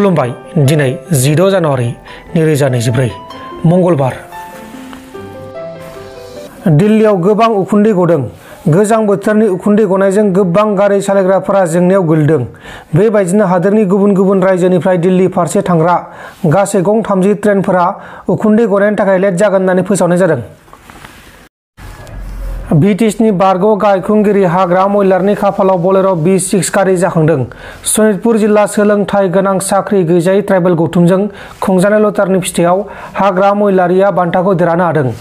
खुलुमबाय दिनै 16 जानुवारि 2024 मंगलबार दिल्लीयाव गोबां उखुन्दै गदों। गोजां बोथोरनि उखुन्दै गनायजों गोबां गारि सालायग्राफोरा जेंनायाव गोलैदों। बेबायदिनो हादोरनि गुबुन गुबुन रायजोनिफ्राय दिल्ली फारसे थांग्रा गासै गं 30 ट्रेनफोरा उखुन्दै गनायनि थाखाय लेट जागोन होननानै फोसावनाय जादों। ब्रिटिशनि बारग' गायखुंगिरि हाग्रा महिलारनि खाफालाव बलेर' B6 गारि जाखांदों। सनितपुर जिल्ला सोलोंथाइ गोनां साख्रि गैजायै ट्राइबेल गौथुमजों खुंजानाय लटारिनि फिथाइयाव हाग्रा महिलारिया बान्थाखौ देरहानो हादों।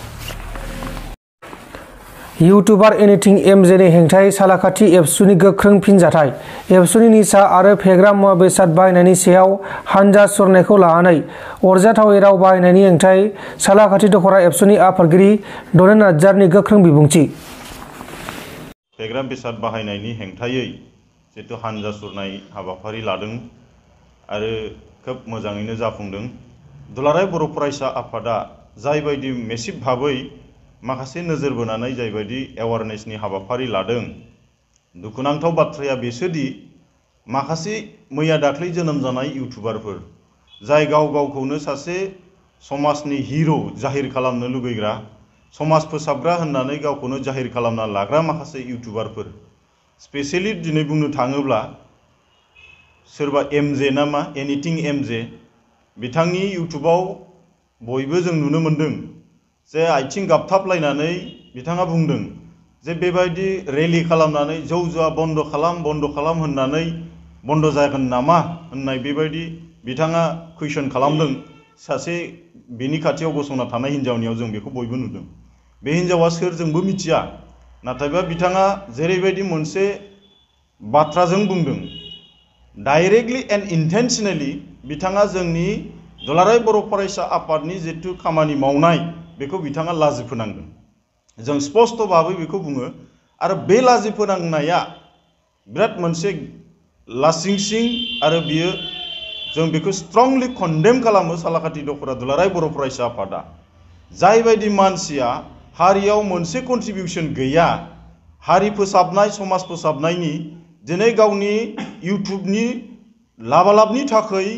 इउटुबार एनिथिं एमजेनि हेंथायै सालाकाथि एबसुनि गोख्रों फिनजाथाय। एबसुनि निसा आरो फेग्रा मुवा बेसाद बाहायनायनि सायाव हानजा सुरनायखौ लानानै अरजाथावै राव बाहायनायनि हेंथायै सालाकाथि दखरा एबसुनि आफादगिरि दनेन नार्जारिनि गोख्रों बिबुंथि। फेग्रा बेसाद बाहायनायनि हेंथायै जितु हानजा सुरनाय हाबाफारि लादों आरो खोब मोजाङैनो जाफुंदों। दुलाराय बर' फरायसा आफादा जायबायदि मेसिभ भाबै माखासे नोजोर बोनानै जायबायदि एवारनेसनि हाबाफारि लादों, दुखुनांथाव बाथ्राया बेसोदि माखासे मैया दाख्लै जोनोम जानाय इउटुबारफोर जाय गाव गावखौनो सासे समाजनि हिर' जाहिर खालामनो लुगैग्रा, समाज फोसाबग्रा होननानै गावखौनो जाहिर खालामना लाग्रा माखासे इउटुबारफोर, स्पेसियेलि दिनै बुंनो थाङोब्ला सोरबा एमजे ना मा एनिथिं एमजे, बिथांनि इउटुबाव बयबो जों नुनो मोन्दों जे आथिं गाबथाबलायनानै बिथाङा बुंदों जे बेबायदि रेलि खालामनानै जौ जुवा बन्द' खालाम होननानै बन्द' जागोन नामा होननाय बेबायदि बिथाङा कुइसन खालामदों सासे बेनि खाथियाव गसंना थानाय हिन्जावनियाव। जों बेखौ बयबो नुदों। बे हिन्जावा सोर जोंबो मिथिया, नाथायबा बिथाङा जेरैबायदि मोनसे बाथ्राजों बुंदों, डाइरेक्टलि एन्ड इन्टेन्सनेलि बिथाङा जोंनि दुलाराय बर' फरायसा आफादनि जितु खामानि मावनाय बेखौ बिथाङा लाजि फोनांदों। जों स्पष्ट भाबै बेखौ बुङो आरो बे लाजि फोनांनाया बिराद मोनसे लासिंसिं आरो बियो जों बेखौ स्ट्रंलि कन्डेम खालामो सालाकाथि दखरा दुलाराय बर' फरायसा आफादा। जायबायदि मानसिया हारियाव मोनसे कन्ट्रिबिउसन गैया, हारि फोसाबनाय समाज फोसाबनायनि, दिनै गावनि इउटुबनि लाबालाबनि थाखाय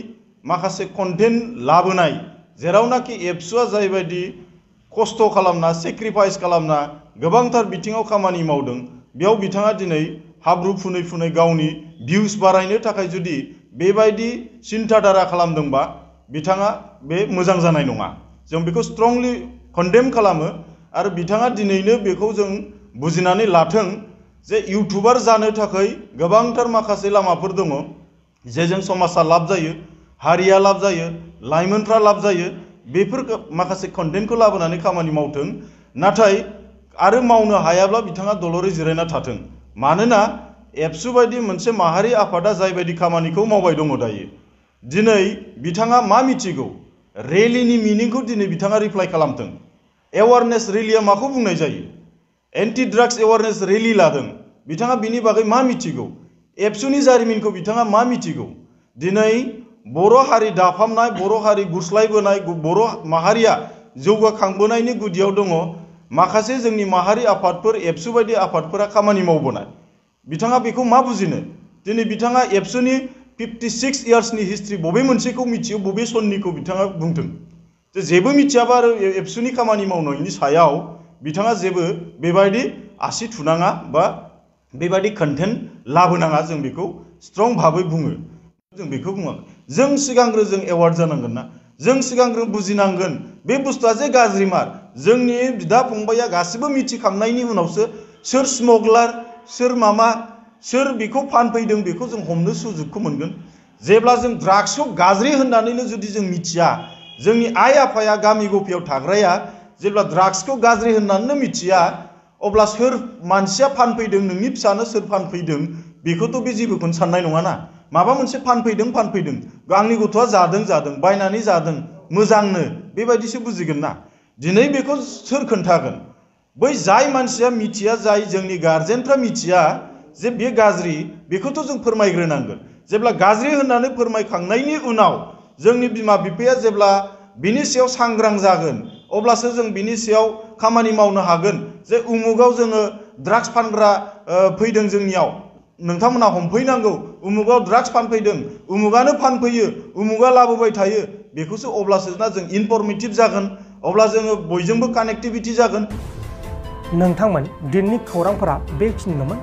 माखासे कन्टेन्ट लाबोनाय, जेरावनाखि एबसुआ जायबायदि खस्थ' खालामना सेक्रिफाइस खालामना गोबांथार बिथिङाव खामानि मावदों, बेयाव बिथाङा दिनै हाब्रु फुनै फुनै गावनि भिउस बारायनो थाखाय जुदि बेबायदि सिन्थाधारा खालामदोंबा बिथाङा बे मोजां जानाय नङा। जों बेखौ स्ट्रंलि कन्डेम खालामो आरो बिथाङा दिनैनो बेखौ जों बुजिनानै लाथों जे इउटुबार जानो थाखाय गोबांथार माखासे लामाफोर दङ जेजों समाजा लाब जायो, हारिया लाब जायो, लाइमोनफ्रा लाब जायो। बेफोर माखासे कन्टेन्टखौ लाबोनानै खामानि मावथों, नाथाय आरो मावनो हायाब्ला बिथाङा दलरै जिरायना थाथों। मानोना एबसु बायदि मोनसे माहारि आफादा जायबायदि खामानिखौ मावबाय दङ दायो, दिनै बिथाङा मा मिथिगौ? रेलिनि मिनिंखौ दिनै बिथाङा रिप्लाइ खालामथों। एवारनेस रेलिया माखौ बुंनाय जायो? एन्टि ड्राग्स एवारनेस रेलि लादों। बिथाङा बिनि बागै मा मिथिगौ? एबसुनि जारिमिनखौ बिथाङा मा मिथिगौ? दिनै बर' हारि दाफामनाय, बर' हारि गुस्लायबोनाय, बर' माहारिया जौगाखांबोनायनि गुदियाव दङ माखासे जोंनि माहारि आफादफोर, एबसु बायदि आफादफोरा खामानि मावबोनाय। बिथाङा बेखौ मा बुजिनो? दिनै बिथाङा एबसुनि 56 इयार्सनि हिस्ट्रि बबे मोनसेखौ मिथियो, बबे सननिखौ बिथाङा बुंथों। जे जेबो मिथियाबा आरो एबसुनि खामानि मावनायनि सायाव बिथाङा जेबो बेबायदि आसि थुनाङा बा बेबायदि कन्टेन्ट लाबोनाङा, जों बेखौ स्ट्रं भाबै बुङो। जों बेखौ बुङाखै। जों सिगांग्रो जों एवार्ड जानांगोन ना, जों सिगांग्रो बुजिनांगोन बे बुस्थुआ जे गाज्रिमार। जोंनि बिदा फंबाया गासिबो मिथिखांनायनि उनावसो सोर स्मगलार, सोर मामा, सोर बेखौ फानफैदों बेखौ जों हमनो सुजुगखौ मोनगोन। जेब्ला जों ड्राग्सखौ गाज्रि होननानैनो जुदि जों मिथिया, जोंनि आइ आफाया गामि गफायाव थाग्राया जेब्ला ड्राग्सखौ गाज्रि होननानैनो मिथिया, अब्ला सोर मानसिया फानफैदों, नोंनि फिसानो सोर फानफैदों बेखौथ' बे जेबोखौनो साननाय नङाना। माबा मोनसे फानफैदों, आंनि गथ'आ जादों, बायनानै जादों, मोजांनो बेबायदिसो बुजिगोन ना। दिनै बेखौ सोर खोन्थागोन? बै जाय मानसिया मिथिया, जाय जोंनि गार्जेनफ्रा मिथिया जे बेयो गाज्रि, बेखौथ' जों फोरमायग्रोनांगोन। जेब्ला गाज्रि होननानै फोरमायखांनायनि उनाव जोंनि बिमा बिफाया जेब्ला बिनि सायाव सांग्रां जागोन, अब्लासो जों बिनि सायाव खामानि मावनो हागोन। जे उमुगाव जोङो ड्राग्स फानग्रा फैदों जोंनियाव, नोंथांमोना हमफैनांगौ, उमुगाव ड्राग्स फानफैदों, उमुगानो फानफैयो, उमुगा लाबोबाय थायो, बेखौसो अब्लासो ना जों इनफरमेटिभ जागोन, अब्ला जोङो बयजोंबो कानेक्टिभिटी जागोन। नोंथांमोन दिननि खौरांफोरा बेखिनिल'मोन।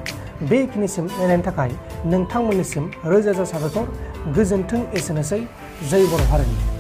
बेखिनिसिम नायनायनि थाखाय नोंथांमोननिसिम रोजा रोजा साबायखर। गोजोन्थों। एसेनोसै। जय बर' हारिनि।